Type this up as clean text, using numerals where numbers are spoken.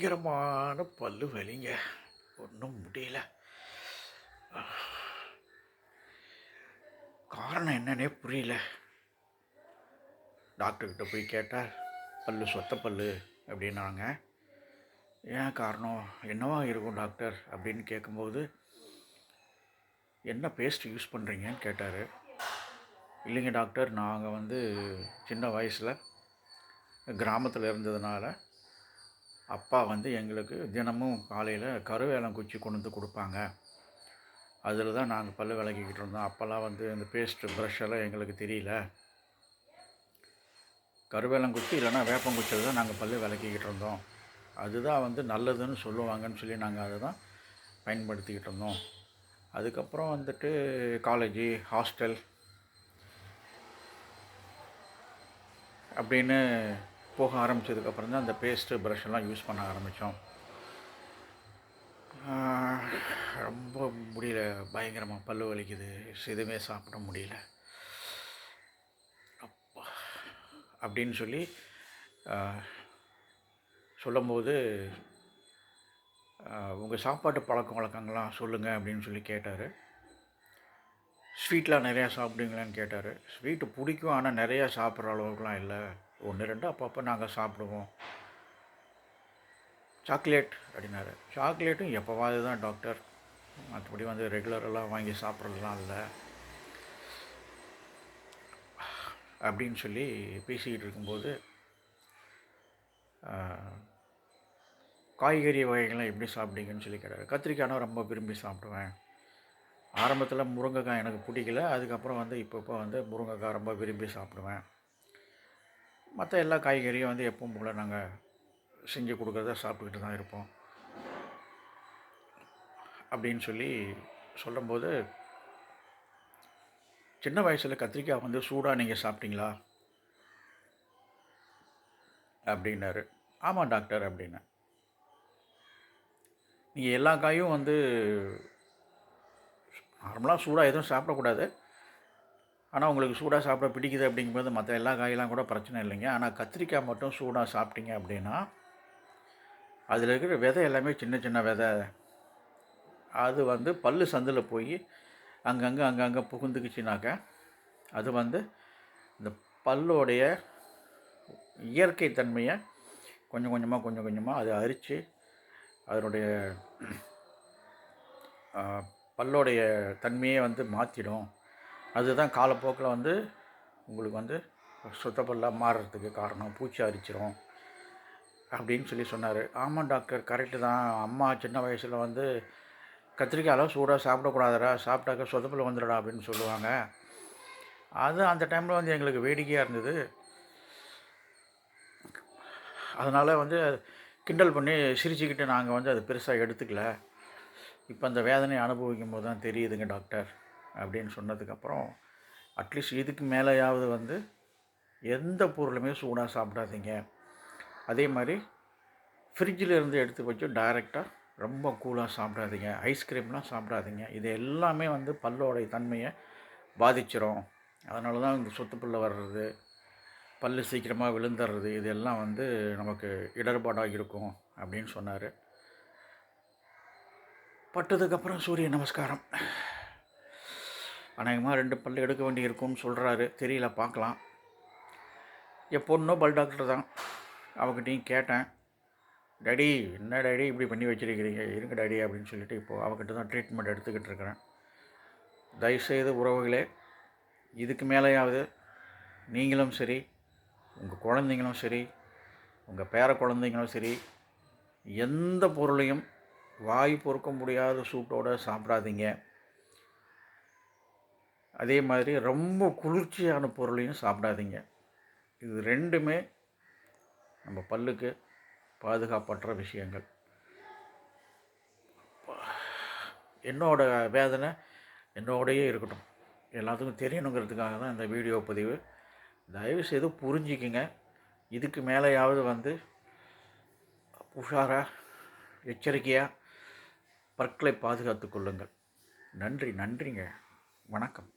பயங்கரமான பல்லு வலிங்க. ஒன்றும் முடியல. காரணம் என்னன்னே புரியல. டாக்டர்கிட்ட போய் கேட்டால் பல்லு சொத்த பல்லு அப்படின்னாங்க. ஏன் காரணம் என்னவா இருக்கும் டாக்டர் அப்படின்னு கேட்கும்போது, என்ன பேஸ்ட் யூஸ் பண்ணுறீங்கன்னு கேட்டார். இல்லைங்க டாக்டர், நாங்கள் சின்ன வயசில் கிராமத்தில் இருந்ததுனால அப்பா எங்களுக்கு தினமும் காலையில் கருவேலங்குச்சி கொண்டு வந்து கொடுப்பாங்க. அதில் தான் நாங்கள் பல் விளக்கிக்கிட்டு இருந்தோம். அப்போல்லாம் இந்த பேஸ்ட்டு ப்ரஷ் எல்லாம் எங்களுக்கு தெரியல. கருவேலங்குச்சி இல்லைன்னா வேப்பங்குச்சியில் தான் நாங்கள் பல் விளக்கிக்கிட்டு இருந்தோம். அதுதான் நல்லதுன்னு சொல்லுவாங்கன்னு சொல்லி நாங்கள் அதை தான் பயன்படுத்திக்கிட்டு இருந்தோம். அதுக்கப்புறம் காலேஜு, ஹாஸ்டல் அப்படின்னு போக ஆரம்பித்ததுக்கப்புறம் தான் அந்த பேஸ்ட்டு ப்ரஷ்ஷெல்லாம் யூஸ் பண்ண ஆரம்பித்தோம். ரொம்ப முடியல, பயங்கரமாக பல்லு வலிக்குது, எதுவுமே சாப்பிட முடியல அப்படின்னு சொல்லி சொல்லும்போது, உங்கள் சாப்பாட்டு பழக்க வழக்கங்கள்லாம் சொல்லுங்கள் அப்படின்னு சொல்லி கேட்டார். ஸ்வீட்லாம் நிறையா சாப்பிடுவீங்களான்னு கேட்டார். ஸ்வீட்டு பிடிக்கும், ஆனால் நிறையா சாப்பிட்ற அளவுக்குலாம் இல்லை, 1, 2 அப்பப்போ நாங்கள் சாப்பிடுவோம். சாக்லேட் அப்படின்னாரு. சாக்லேட்டும் எப்போவாது தான் டாக்டர், மற்றபடி ரெகுலரெல்லாம் வாங்கி சாப்பிட்றதுலாம் இல்லை அப்படின்னு சொல்லி பேசிக்கிட்டு இருக்கும்போது, காய்கறி வகைகள்லாம் எப்படி சாப்பிட்டீங்கன்னு சொல்லி கேட்டார். கத்திரிக்காய்னா ரொம்ப விரும்பி சாப்பிடுவேன். ஆரம்பத்தில் முருங்கைக்காய் எனக்கு பிடிக்கல, அதுக்கப்புறம் இப்போ முருங்கைக்காய் ரொம்ப விரும்பி சாப்பிடுவேன். மற்ற எல்லா காய்கறியும் எப்பவும் போல் நாங்கள் செஞ்சு கொடுக்குறத சாப்பிட்டுக்கிட்டு தான் இருப்போம் அப்படின்னு சொல்லி சொல்லும்போது, சின்ன வயசில் கத்திரிக்காய் சூடாக நீங்கள் சாப்பிட்டீங்களா அப்படின்னாரு. ஆமாம் டாக்டர் அப்படின்னேன். நீங்கள் எல்லா காயும் நார்மலாக சூடாக எதுவும் சாப்பிடக்கூடாது, ஆனால் உங்களுக்கு சூடாக சாப்பிட பிடிக்குது அப்படிங்கும்போது மற்ற எல்லா காயெல்லாம் கூட பிரச்சனை இல்லைங்க. ஆனால் கத்திரிக்காய் மட்டும் சூடாக சாப்பிட்டீங்க அப்படின்னா அதில் இருக்கிற விதை எல்லாமே சின்ன சின்ன விதை, அது பல்லு சந்தில் போய் அங்கங்கே புகுந்துக்குச்சுனாக்க அது இந்த பல்லோடைய இயற்கை தன்மையை கொஞ்சம் கொஞ்சமாக அதை அரித்து அதனுடைய பல்லோடைய தன்மையை மாற்றிடும். அதுதான் காலப்போக்கில் உங்களுக்கு சுத்தப்பல்லாக மாறுறதுக்கு காரணம், பூச்சி அரிச்சிரும் அப்படின்னு சொல்லி சொன்னார். ஆமாம் டாக்டர், கரெக்டு தான். அம்மா சின்ன வயசில் கத்திரிக்காயெல்லாம் சூடாக சாப்பிடக்கூடாதுடா, சாப்பிட்டாக்க சொதப்பல் வந்துடுடா அப்படின்னு சொல்லுவாங்க. அது அந்த டைமில் எங்களுக்கு வேடிக்கையாக இருந்தது. அதனால் கிண்டல் பண்ணி சிரிச்சுக்கிட்டு நாங்கள் அது பெருசாக எடுத்துக்கல. இப்போ அந்த வேதனையை அனுபவிக்கும் போது தான் தெரியுதுங்க டாக்டர் அப்படின்னு சொன்னதுக்கப்புறம், அட்லீஸ்ட் இதுக்கு மேலேயாவது எந்த பொருளுமே சூடாக சாப்பிடாதீங்க. அதே மாதிரி ஃப்ரிட்ஜில் இருந்து எடுத்து வச்சு டைரெக்டாக ரொம்ப கூலாக சாப்பிடாதீங்க. ஐஸ்கிரீம்லாம் சாப்பிடாதீங்க. இது எல்லாமே பல்லோடைய தன்மையை பாதிச்சிரும். அதனால தான் இந்த சொத்து பல்ல வர்றது, பல் சீக்கிரமாக விழுந்துடுறது, இதெல்லாம் நமக்கு இடர்பாடாக இருக்கும் அப்படின்னு சொன்னார். பட்டதுக்கப்புறம் சூரிய நமஸ்காரம். அநேகமாக 2 பல் எடுக்க வேண்டி இருக்கும்னு சொல்கிறாரு, தெரியல, பார்க்கலாம். என் பொண்ணும் பல் டாக்டர் தான், அவகிட்டையும் கேட்டேன். டாடி, என்ன டாடி இப்படி பண்ணி வச்சுருக்கிறீங்க, இருங்க டாடி அப்படின்னு சொல்லிட்டு இப்போது அவகிட்ட தான் ட்ரீட்மெண்ட் எடுத்துக்கிட்டு இருக்கிறேன். தயவுசெய்து உறவுகளே, இதுக்கு மேலேயாவது நீங்களும் சரி, உங்கள் குழந்தைங்களும் சரி, உங்கள் பேர குழந்தைங்களும் சரி, எந்த பொருளையும் வாய் பொறுக்க முடியாத சூட்டோடு சாப்பிடாதீங்க. அதே மாதிரி ரொம்ப குளிர்ச்சியான பொருளையும் சாப்பிடாதீங்க. இது ரெண்டுமே நம்ம பல்லுக்கு பாதுகாப்பற்ற விஷயங்கள். என்னோடய வேதனை என்னோடையே இருக்கட்டும், எல்லாத்துக்கும் தெரியணுங்கிறதுக்காக தான் இந்த வீடியோ பதிவு. தயவுசெய்து புரிஞ்சிக்கங்க. இதுக்கு மேலேயாவது உஷாராக, எச்சரிக்கையாக பற்களை பாதுகாத்து கொள்ளுங்கள். நன்றிங்க. வணக்கம்.